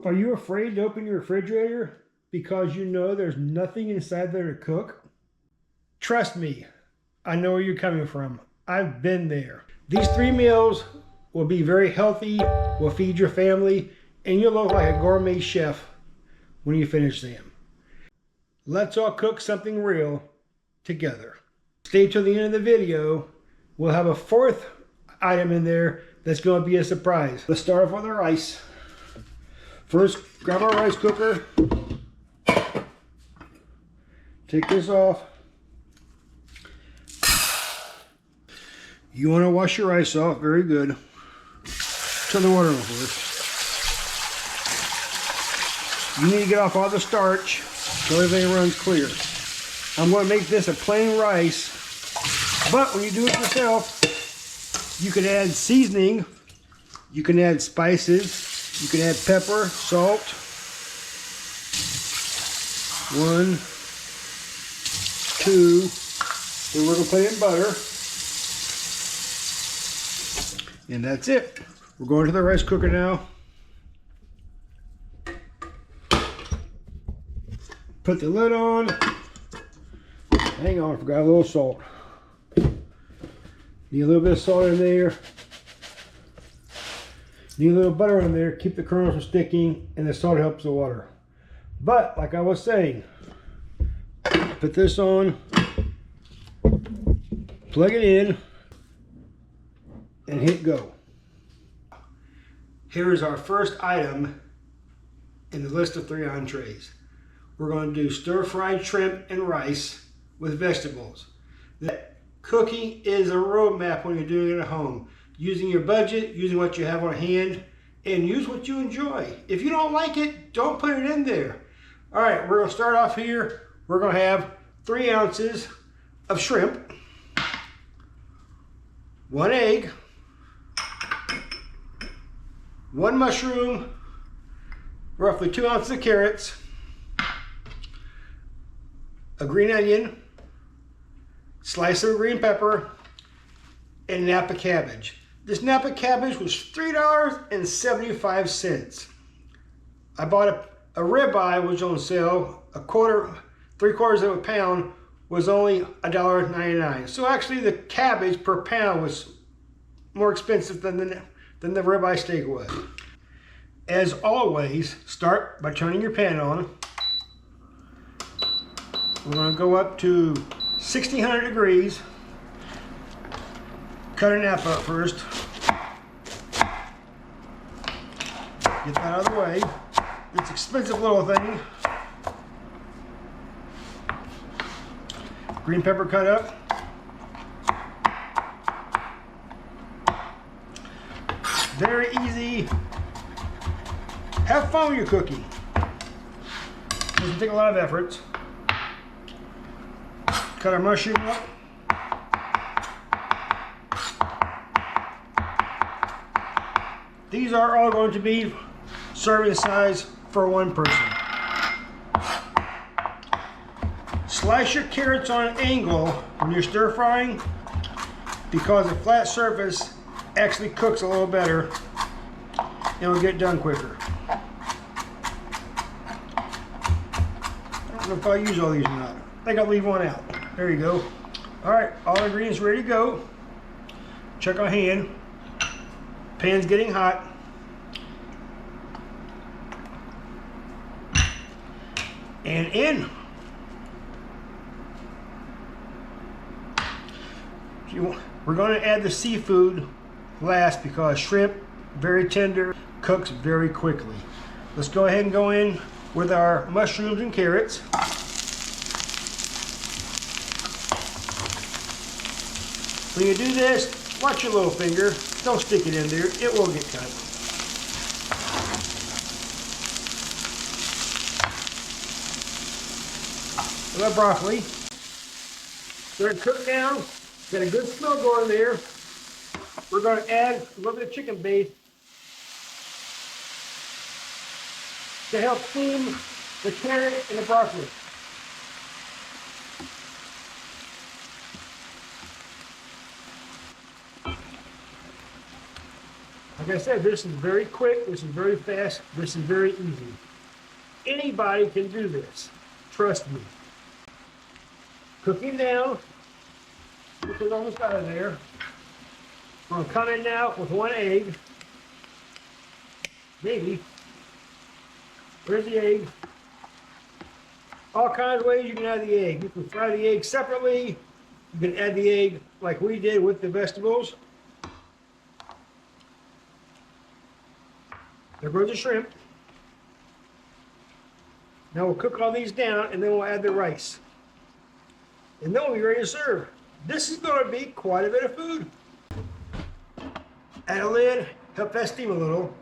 Are you afraid to open your refrigerator because you know there's nothing inside there to cook? Trust me, I know where you're coming from. I've been there. These 3 meals will be very healthy, will feed your family, and you'll look like a gourmet chef when you finish them. Let's all cook something real together. Stay till the end of the video. We'll have a 4th item in there that's going to be a surprise. Let's start off with our rice. First, grab our rice cooker. Take this off. You want to wash your rice off, very good. Turn the water on first. You need to get off all the starch so everything runs clear. I'm going to make this a plain rice, but when you do it yourself, you can add seasoning, you can add spices, you can add pepper, salt. 1, 2, then we're going to put in butter. And that's it. We're going to the rice cooker now. Put the lid on. Hang on, I forgot a little salt. Need a little bit of salt in there. Need a little butter in there. Keep the kernels from sticking, and the salt helps the water. But, like I was saying, put this on, plug it in, and hit go. Here is our first item in the list of 3 entrees. We're going to do stir-fried shrimp and rice with vegetables. That cooking is a roadmap when you're doing it at home. Using your budget, using what you have on hand, and use what you enjoy. If you don't like it, don't put it in there. All right, we're going to start off here. We're going to have 3 ounces of shrimp, 1 egg, 1 mushroom, roughly 2 ounces of carrots, a green onion, slice of green pepper, and Napa cabbage. This Napa cabbage was $3.75. I bought a ribeye, which was on sale, 3/4 of a pound was only $1.99. So actually the cabbage per pound was more expensive than the ribeye steak was. As always, start by turning your pan on. We're going to go up to 1600 degrees. Cut a Napa up first. Get that out of the way. It's an expensive little thing. Green pepper cut up. Very easy. Have fun with your cooking. Doesn't take a lot of effort. Cut our mushroom up. These are all going to be serving size for 1 person. Slice your carrots on an angle when you're stir frying because a flat surface actually cooks a little better and will get done quicker. I don't know if I'll use all these or not. I think I'll leave 1 out. There you go. All right, all the ingredients ready to go. Check our hand. Pan's getting hot. And in. We're going to add the seafood last because shrimp, very tender, cooks very quickly. Let's go ahead and go in with our mushrooms and carrots. When you do this, watch your little finger. Don't stick it in there. It will get cut. The broccoli. They're cooked down. Got a good smell going there. We're going to add a little bit of chicken base to help steam the carrot and the broccoli. I I said, this is very quick, this is very fast, this is very easy. Anybody can do this. Trust me. Cooking down. Put it almost out of there. We're going to come in now with 1 egg. Maybe. Where's the egg? All kinds of ways you can add the egg. You can fry the egg separately. You can add the egg like we did with the vegetables. There goes the shrimp. Now we'll cook all these down and then we'll add the rice. And then we'll be ready to serve. This is going to be quite a bit of food. Add a lid, help that steam a little.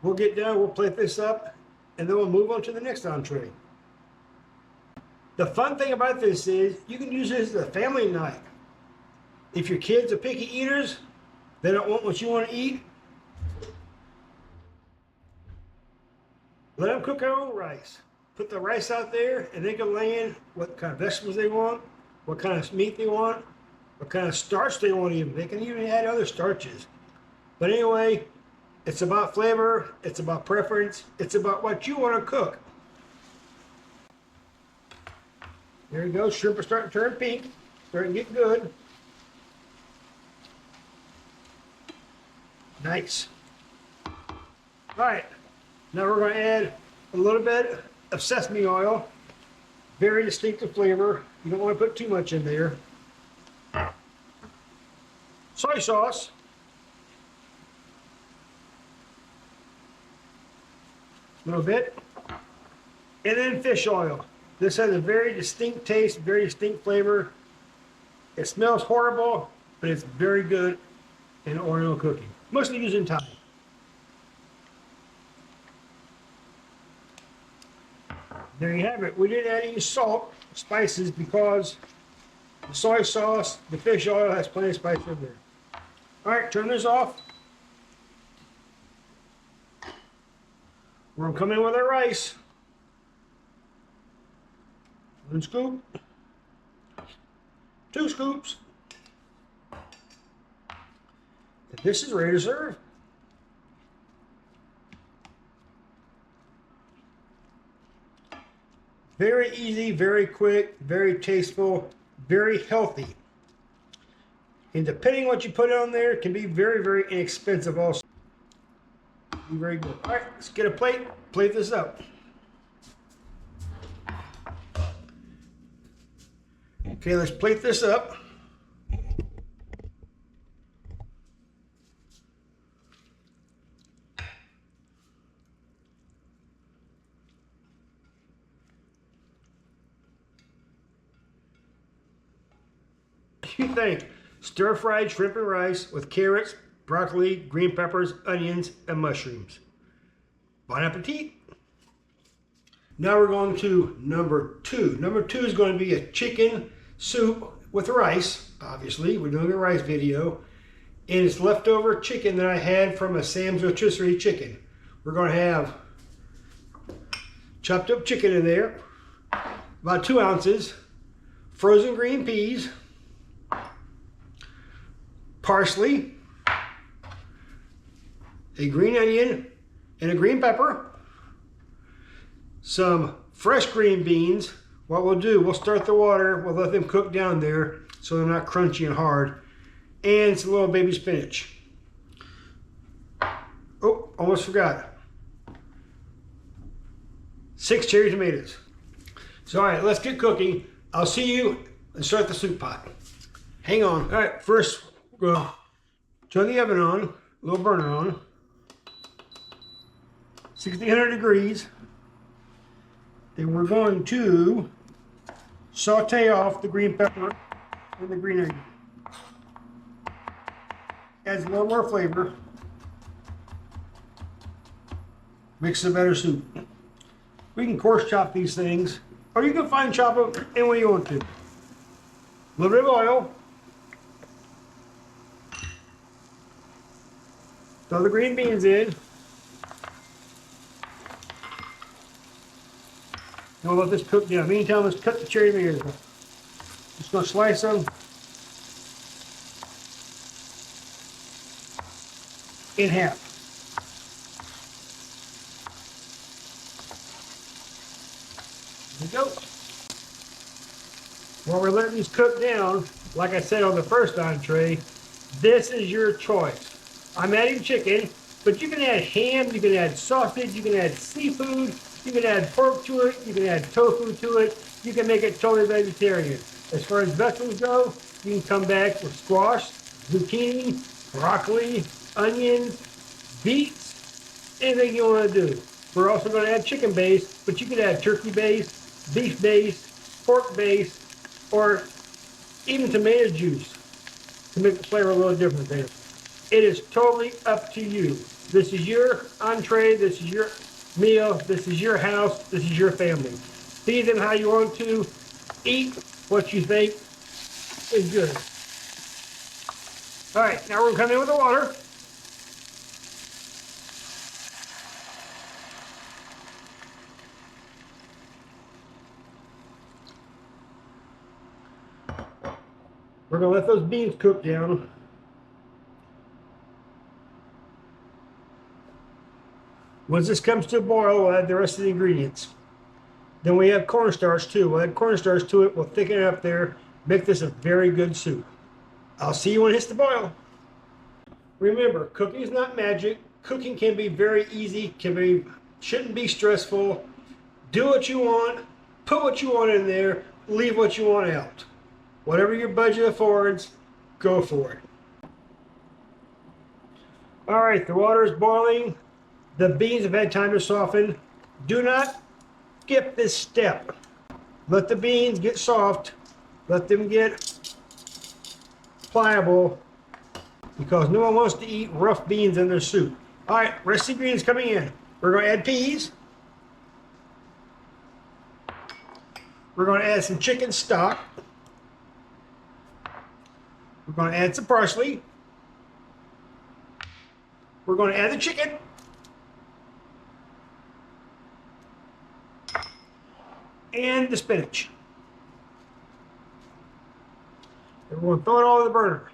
We'll get done, we'll plate this up, and then we'll move on to the next entree. The fun thing about this is you can use this as a family night. If your kids are picky eaters, they don't want what you want to eat, let them cook their own rice. Put the rice out there and they can lay in what kind of vegetables they want, what kind of meat they want, what kind of starch they want even. They can even add other starches. But anyway, it's about flavor, it's about preference, it's about what you want to cook. There you go, shrimp are starting to turn pink, starting to get good. Nice. All right, now we're going to add a little bit of sesame oil. Very distinctive flavor. You don't want to put too much in there. Soy sauce. A little bit. And then fish oil. This has a very distinct taste, very distinct flavor. It smells horrible, but it's very good in oil cooking. Mostly used in Thai. There you have it. We didn't add any salt, spices, because the soy sauce, the fish oil has plenty of spice in there. All right, turn this off. We're gonna come in with our rice. 1 scoop. 2 scoops. And this is ready to serve. Very easy, very quick, very tasteful, very healthy. And depending on what you put on there, it can be very, very inexpensive also. Very good. All right, let's get a plate, plate this up. Okay, let's plate this up. What do you think? Stir-fried shrimp and rice with carrots, broccoli, green peppers, onions, and mushrooms. Bon appetit! Now we're going to number 2. Number 2 is going to be a chicken soup with rice. Obviously, we're doing a rice video. And it's leftover chicken that I had from a Sam's rotisserie chicken. We're going to have chopped up chicken in there, about 2 ounces, frozen green peas, parsley, a green onion, and a green pepper, some fresh green beans. What we'll do, we'll start the water, we'll let them cook down there so they're not crunchy and hard, and some little baby spinach. Oh, almost forgot. 6 cherry tomatoes. So all right, let's get cooking. I'll see you and start the soup pot. Hang on. All right, first we'll turn the oven on, a little burner on, 1600 degrees. Then we're going to saute off the green pepper and the green onion. Adds a little more flavor. Makes a better soup. We can coarse chop these things, or you can fine chop them any way you want to. A little bit of oil. Throw the green beans in. And we'll let this cook down. Meantime, let's cut the cherry tomatoes. Just gonna slice them. in half. There we go. While we're letting these cook down, like I said on the first entree, this is your choice. I'm adding chicken, but you can add ham, you can add sausage, you can add seafood, you can add pork to it, you can add tofu to it, you can make it totally vegetarian. As far as vegetables go, you can come back with squash, zucchini, broccoli, onions, beets, anything you want to do. We're also going to add chicken base, but you can add turkey base, beef base, pork base, or even tomato juice to make the flavor a little different there. It is totally up to you. This is your entree, this is your meal, this is your house, this is your family. Feed them how you want to, eat what you think is good. All right, now we're gonna come in with the water. We're gonna let those beans cook down. Once this comes to a boil, we'll add the rest of the ingredients. Then we have cornstarch too. We'll add cornstarch to it, we'll thicken it up there, make this a very good soup. I'll see you when it hits the boil. Remember, cooking is not magic. Cooking can be very easy, shouldn't be stressful. Do what you want, put what you want in there, leave what you want out. Whatever your budget affords, go for it. All right, the water is boiling. The beans have had time to soften. Do not skip this step. Let the beans get soft. Let them get pliable, because no one wants to eat rough beans in their soup. All right, rest of the ingredients coming in. We're going to add peas. We're going to add some chicken stock. We're going to add some parsley. We're going to add the chicken. And the spinach. And we're going to throw it all in the burner.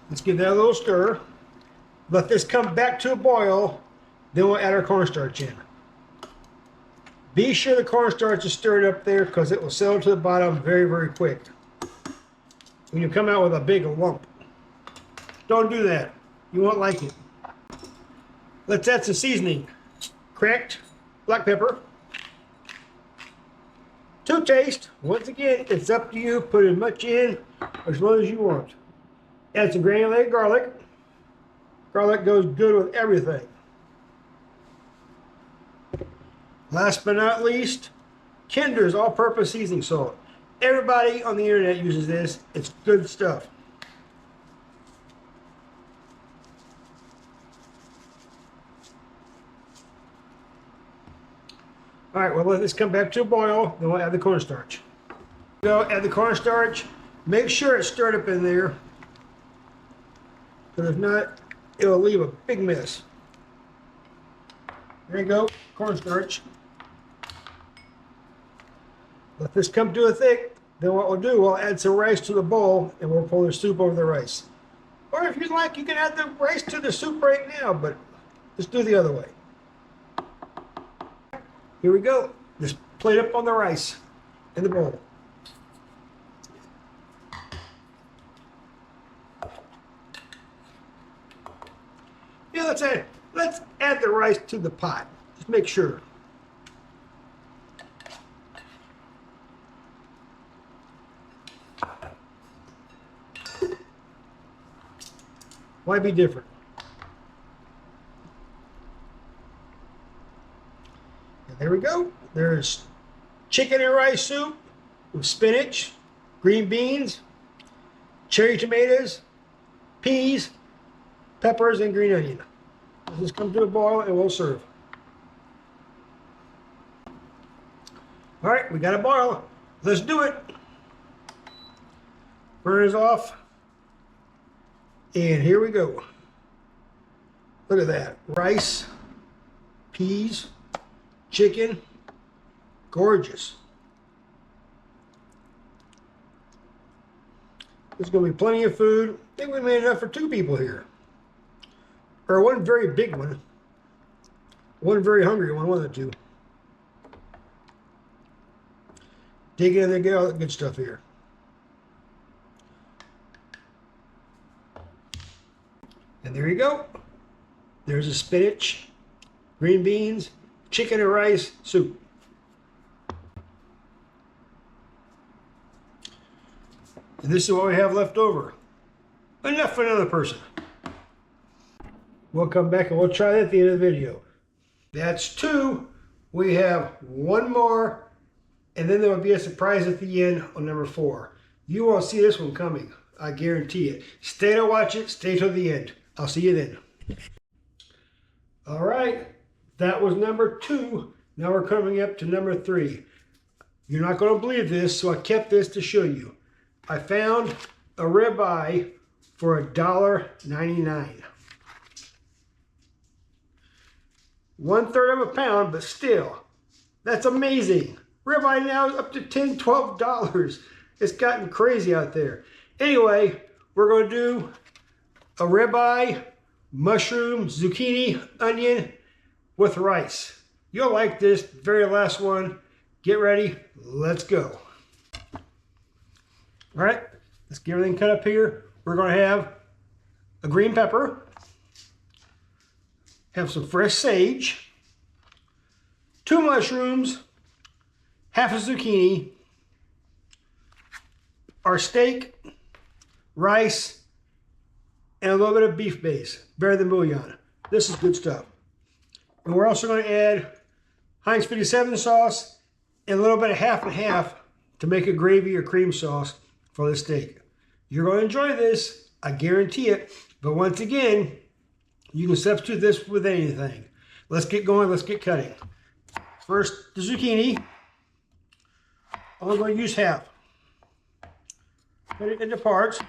Let's give that a little stir. Let this come back to a boil. Then we'll add our cornstarch in. Be sure the cornstarch is stirred up there, because it will settle to the bottom very, very quick when you come out with a big lump. Don't do that. You won't like it. Let's add some seasoning. Cracked black pepper. To taste. Once again, it's up to you. Put as much in as long as you want. Add some granulated garlic. Garlic goes good with everything. Last but not least, Kinder's all-purpose seasoning salt. Everybody on the internet uses this. It's good stuff. All right, well, let this come back to a boil. Then we'll add the cornstarch. Go add the cornstarch. Make sure it's stirred up in there, because if not, it'll leave a big mess. There you go, cornstarch. Let this come to a thick. Then what we'll do, we'll add some rice to the bowl, and we'll pour the soup over the rice. Or if you'd like, you can add the rice to the soup right now, but let's do it the other way. Here we go. Just plate up on the rice in the bowl. Yeah, let's add the rice to the pot. Just make sure. Why be different? And there we go. There's chicken and rice soup with spinach, green beans, cherry tomatoes, peas, peppers, and green onion. Let's just come to a boil and we'll serve. All right, we got a boil. Let's do it. Burn is off. And here we go. Look at that. Rice, peas, chicken. Gorgeous. There's going to be plenty of food. I think we made enough for 2 people here. or one very big one, one very hungry one, one of the two. Dig in there, get all that good stuff here. And there you go. There's a spinach, green beans, chicken and rice soup. And this is what we have left over. Enough for another person. We'll come back and we'll try that at the end of the video. That's 2. We have 1 more, and then there will be a surprise at the end on number 4. You won't see this one coming. I guarantee it. Stay to watch it. Stay till the end. I'll see you then. All right. That was number 2. Now we're coming up to number 3. You're not going to believe this, so I kept this to show you. I found a ribeye for $1.99. 1/3 of a pound, but still, that's amazing. Ribeye now is up to $10, $12. It's gotten crazy out there. Anyway, we're going to do a ribeye, mushroom, zucchini, onion with rice. You'll like this. Very last one. Get ready. Let's go. All right, let's get everything cut up here. We're going to have a green pepper, have some fresh sage, 2 mushrooms, half a zucchini, our steak, rice, and a little bit of beef base, better than bouillon. This is good stuff. And we're also going to add Heinz 57 sauce and a little bit of half and half to make a gravy or cream sauce for the steak. You're going to enjoy this, I guarantee it. But once again, you can substitute this with anything. Let's get going, let's get cutting. First, the zucchini. I'm going to use half. Cut it into parts.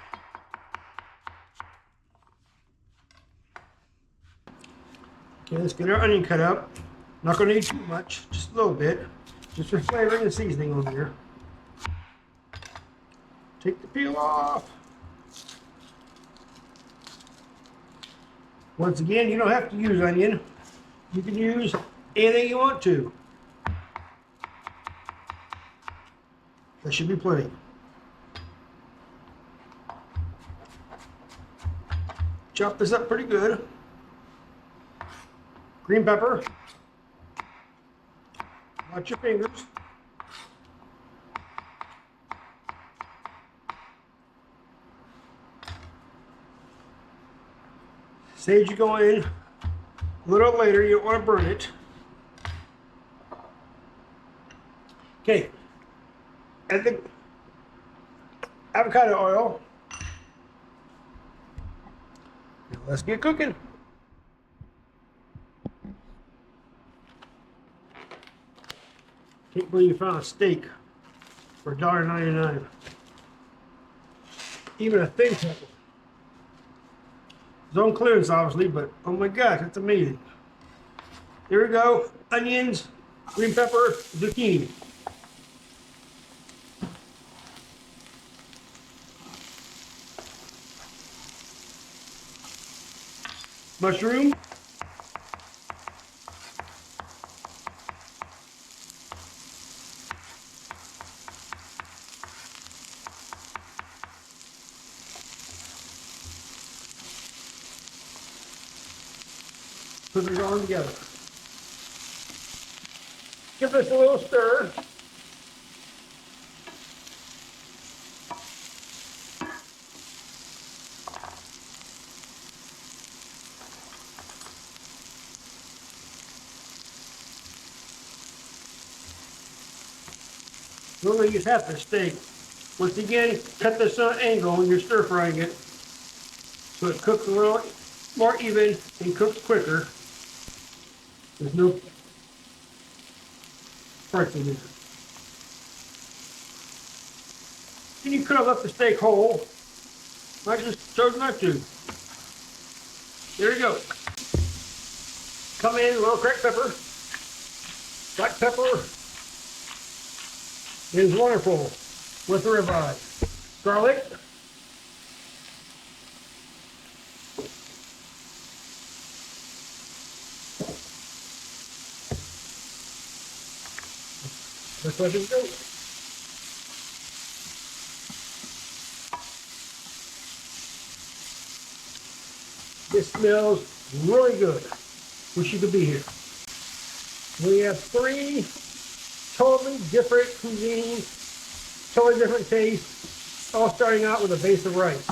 Okay, let's get our onion cut up. Not going to need too much, just a little bit. Just for flavoring and seasoning on here. Take the peel off. Once again, you don't have to use onion. You can use anything you want to. There should be plenty. Chop this up pretty good. Green pepper. Watch your fingers. Sage you go in a little later, you don't want to burn it. Okay, add the avocado oil. Now let's get cooking. Can't believe you found a steak for $1.99. Even a thin pepper. It's on clearance, obviously, but oh my gosh, that's amazing. Here we go. Onions, green pepper, zucchini. Mushroom. Put it all together. Give this a little stir. We're going to use half the steak. Once again, cut this on an angle when you're stir frying it so it cooks a little more even and cooks quicker. There's no parts in there. And you could have left the steak whole. I just chose not to. There you go. Come in, a little cracked pepper, black pepper. It is wonderful with the ribeye. Garlic. Let's let this go. This smells really good. Wish you could be here. We have 3 totally different cuisines, totally different tastes, all starting out with a base of rice.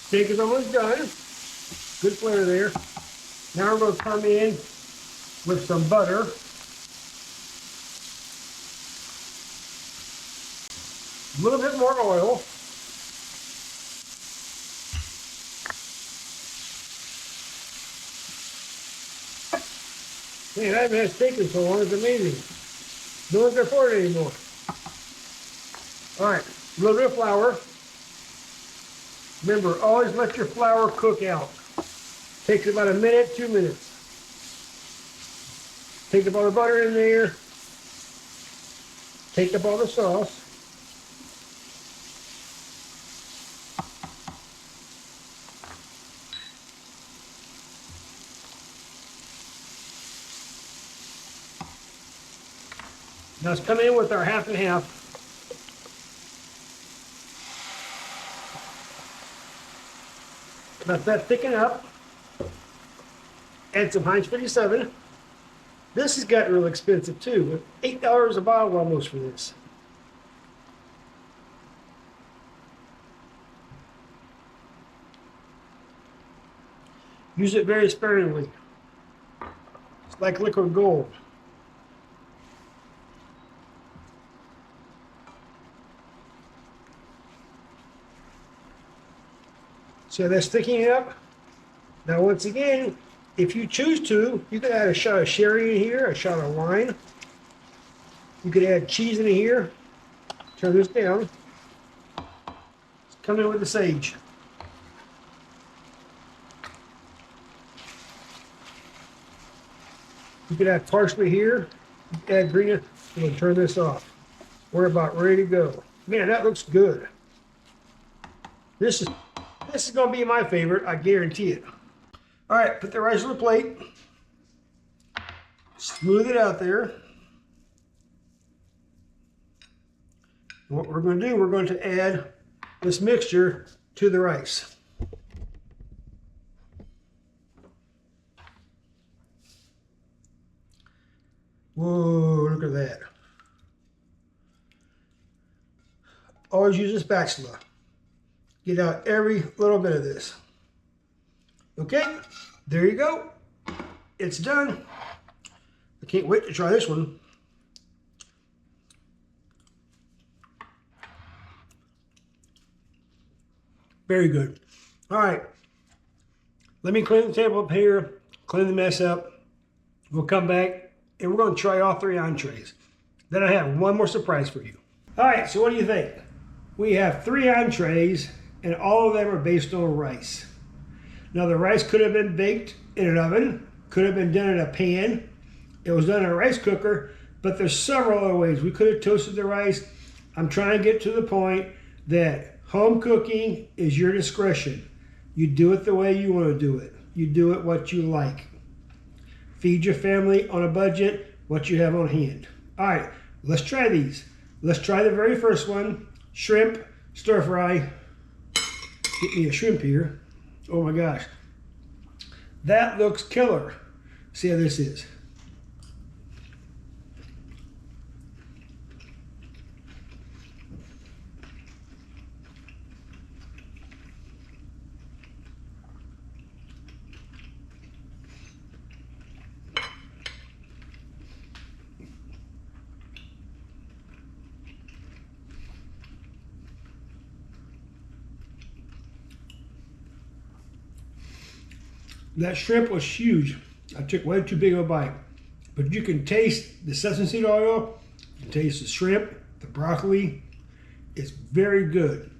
Steak is almost done. Good flavor there. Now we're going to come in with some butter. A little bit more oil. Man, I haven't had steak in so long, it's amazing. No one's afford it anymore. Alright, a little bit of flour. Remember, always let your flour cook out. Takes about a minute, 2 minutes. Take up all the butter in there. Take up all the sauce. Now let's come in with our half and half. Let that thicken up. Add some Heinz 57. This has got real expensive too. $8 a bottle almost for this. Use it very sparingly. It's like liquid gold. So that's thickening up. Now once again, if you choose to, you can add a shot of sherry in here, a shot of wine. You could add cheese in here. Turn this down. Come in with the sage. You could add parsley here. You could add green. We'll turn this off. We're about ready to go. Man, that looks good. This is going to be my favorite, I guarantee it. All right, put the rice on the plate. Smooth it out there. And what we're going to do, we're going to add this mixture to the rice. Whoa, look at that. Always use a spatula. Get out every little bit of this. Okay, there you go. It's done. I can't wait to try this one. Very good. All right, let me clean the table up here, clean the mess up. We'll come back and we're going to try all 3 entrees. Then I have one more surprise for you. All right, so what do you think? We have 3 entrees and all of them are based on rice. Now the rice could have been baked in an oven, could have been done in a pan. It was done in a rice cooker, but there's several other ways. We could have toasted the rice. I'm trying to get to the point that home cooking is your discretion. You do it the way you want to do it. You do it what you like. Feed your family on a budget, what you have on hand. All right, let's try these. Let's try the very first one, shrimp stir fry. Get me a shrimp here. Oh my gosh. That looks killer. See how this is. That shrimp was huge. I took way too big of a bite. But you can taste the sesame seed oil, you can taste the shrimp, the broccoli. It's very good.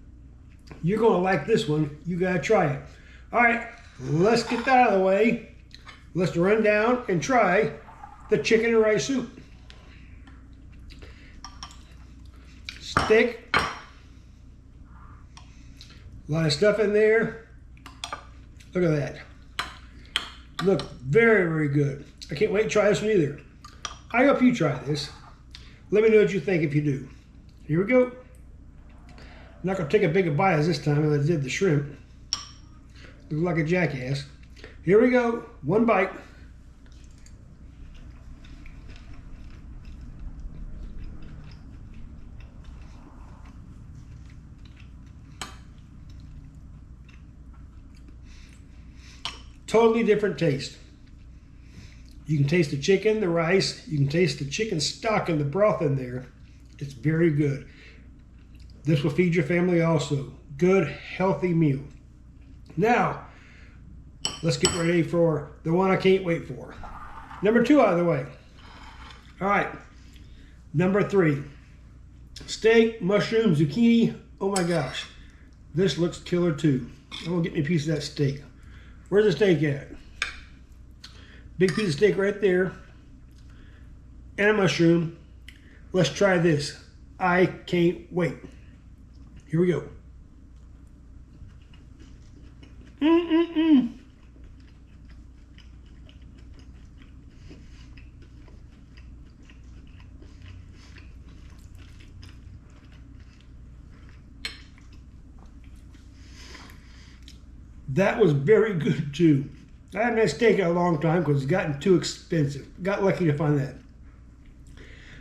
You're going to like this one. You got to try it. All right, let's get that out of the way. Let's run down and try the chicken and rice soup. Steak. A lot of stuff in there. Look at that. Look very, very good. I can't wait to try this one either. I hope you try this. Let me know what you think if you do. Here we go. I'm not going to take a big bite as this time as I did the shrimp. Look like a jackass. Here we go. One bite. Totally different taste. You can taste the chicken, the rice. You can taste the chicken stock and the broth in there. It's very good. This will feed your family also. Good, healthy meal. Now, let's get ready for the one I can't wait for. Number 2 out of the way. All right. Number 3. Steak, mushroom, zucchini. Oh my gosh. This looks killer too. I'm gonna get me a piece of that steak. Where's the steak at? Big piece of steak right there. And a mushroom. Let's try this. I can't wait. Here we go. That was very good too. I haven't had steak in a long time because it's gotten too expensive. Got lucky to find that.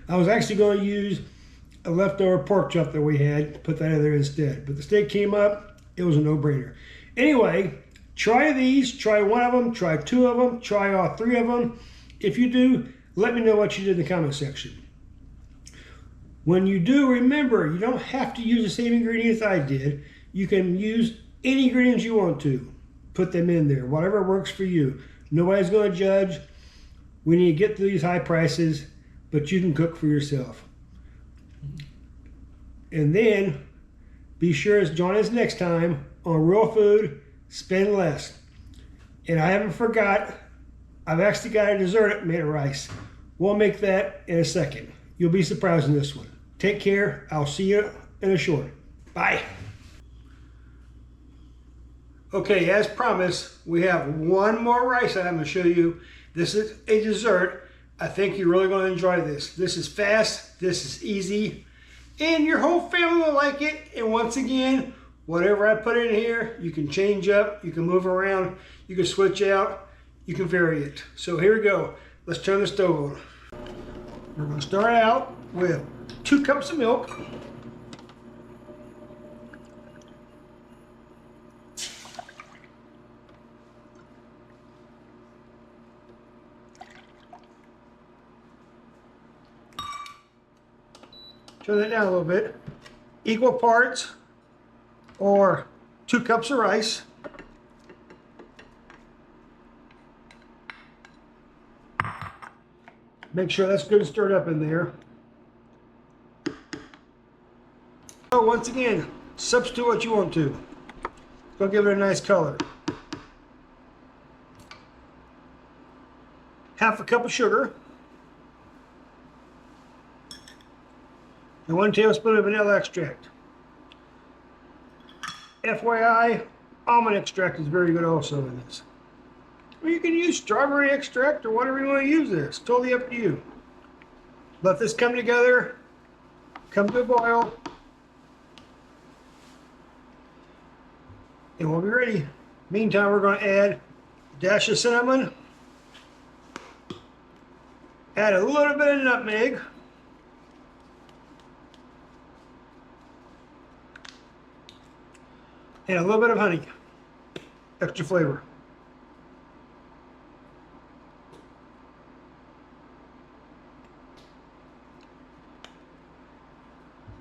I was actually going to use a leftover pork chop that we had, put that in there instead. But the steak came up, it was a no-brainer. Anyway, try these, try one of them, try 2 of them, try all 3 of them. If you do, let me know what you did in the comment section. When you do, remember, you don't have to use the same ingredients I did. You can use any ingredients you want to. Put them in there, whatever works for you. Nobody's going to judge. We need to get through these high prices, but you can cook for yourself. And then be sure to join us next time on Real Food, Spend Less. And I haven't forgot, I've actually got a dessert made of rice. We'll make that in a second. You'll be surprised in this one. Take care. I'll see you in a short. Bye. Okay, as promised, we have one more rice item to show you. This is a dessert. I think you're really going to enjoy this. This is fast, this is easy, and your whole family will like it. And once again, whatever I put in here, you can change up, you can move around, you can switch out, you can vary it. So here we go. Let's turn the stove on. We're going to start out with 2 cups of milk. Turn that down a little bit. Equal parts or 2 cups of rice. Make sure that's good and stirred up in there. So once again, substitute what you want to. It's going to give it a nice color. Half a cup of sugar. And 1 tablespoon of vanilla extract. FYI, almond extract is very good also in this. Or you can use strawberry extract or whatever you want to use this. Totally up to you. Let this come together, come to a boil, and we'll be ready. Meantime, we're going to add a dash of cinnamon, add a little bit of nutmeg, and a little bit of honey, extra flavor.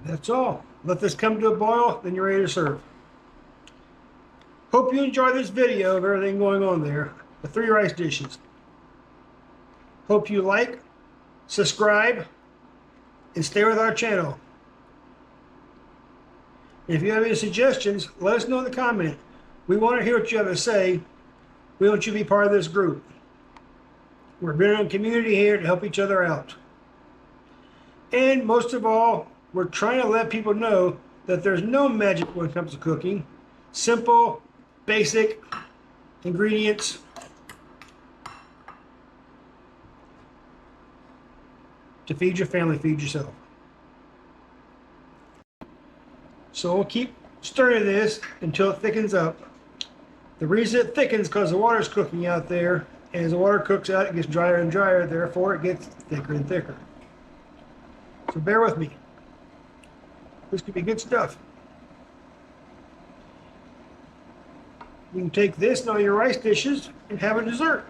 That's all. Let this come to a boil, then you're ready to serve. Hope you enjoyed this video of everything going on there, the 3 rice dishes. Hope you like, subscribe, and stay with our channel. If you have any suggestions, let us know in the comment. We want to hear what you have to say. We want you to be part of this group. We're building a community here to help each other out. And most of all, we're trying to let people know that there's no magic when it comes to cooking. Simple, basic ingredients, to feed your family, feed yourself. So we'll keep stirring this until it thickens up. The reason it thickens is because the water's cooking out there, and as the water cooks out, it gets drier and drier, therefore it gets thicker and thicker. So bear with me. This could be good stuff. You can take this and all your rice dishes and have a dessert.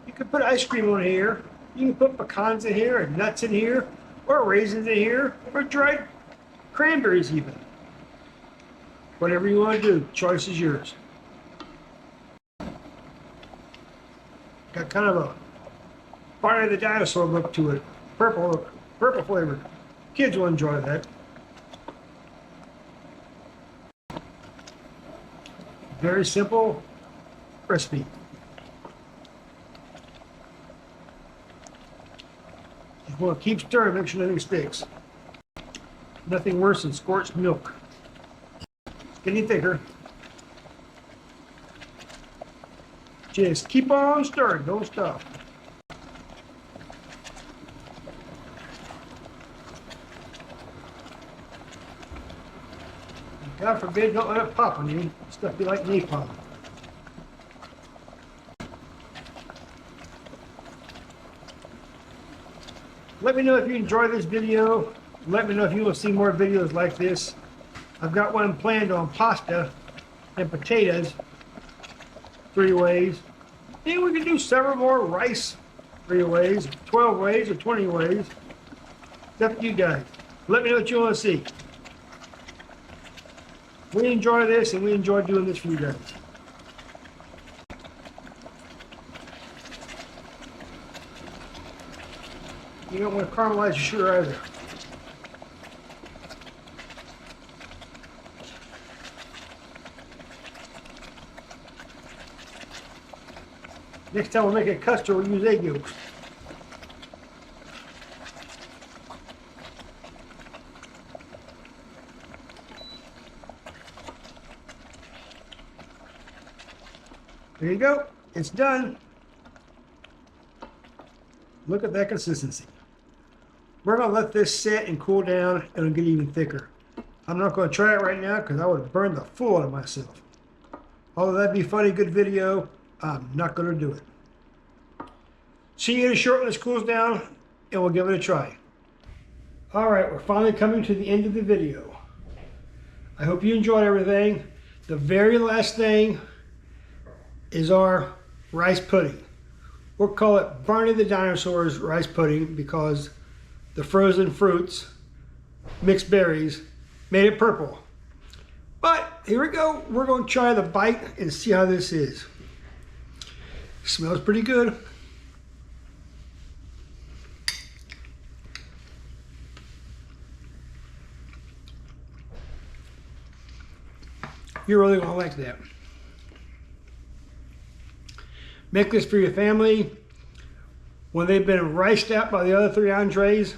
You can put ice cream on here. You can put pecans in here, or nuts in here, or raisins in here, or dried cranberries even. Whatever you want to do, choice is yours. Got kind of a Barney the Dinosaur look to it. Purple flavored. Kids will enjoy that. Very simple recipe. Just want to keep stirring, make sure nothing sticks. Nothing worse than scorched milk. It's getting thicker. Just keep on stirring, don't stop. God forbid, don't let it pop on you. Stuff be like napalm. Let me know if you enjoyed this video. Let me know if you want to see more videos like this. I've got one planned on pasta and potatoes, 3 ways. And we can do several more rice 3 ways, 12 ways, or 20 ways. It's up to you guys. Let me know what you want to see. We enjoy this, and we enjoy doing this for you guys. You don't want to caramelize your sugar either. Next time we'll make a custard, we'll use egg yolks. There you go. It's done. Look at that consistency. We're going to let this set and cool down, and it'll get even thicker. I'm not going to try it right now because I would burn the fool out of myself. Although that'd be a funny, good video, I'm not going to do it. See you in a short when this cools down, and we'll give it a try. Alright, we're finally coming to the end of the video. I hope you enjoyed everything. The very last thing is our rice pudding. We'll call it Barney the Dinosaur's rice pudding because the frozen fruits, mixed berries, made it purple. But here we go. We're going to try the bite and see how this is. Smells pretty good. You're really going to like that. Make this for your family. When they've been riced out by the other 3 entrees,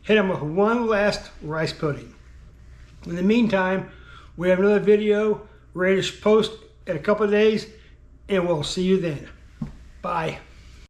hit them with one last rice pudding. In the meantime, we have another video ready to post in a couple of days, and we'll see you then. Bye.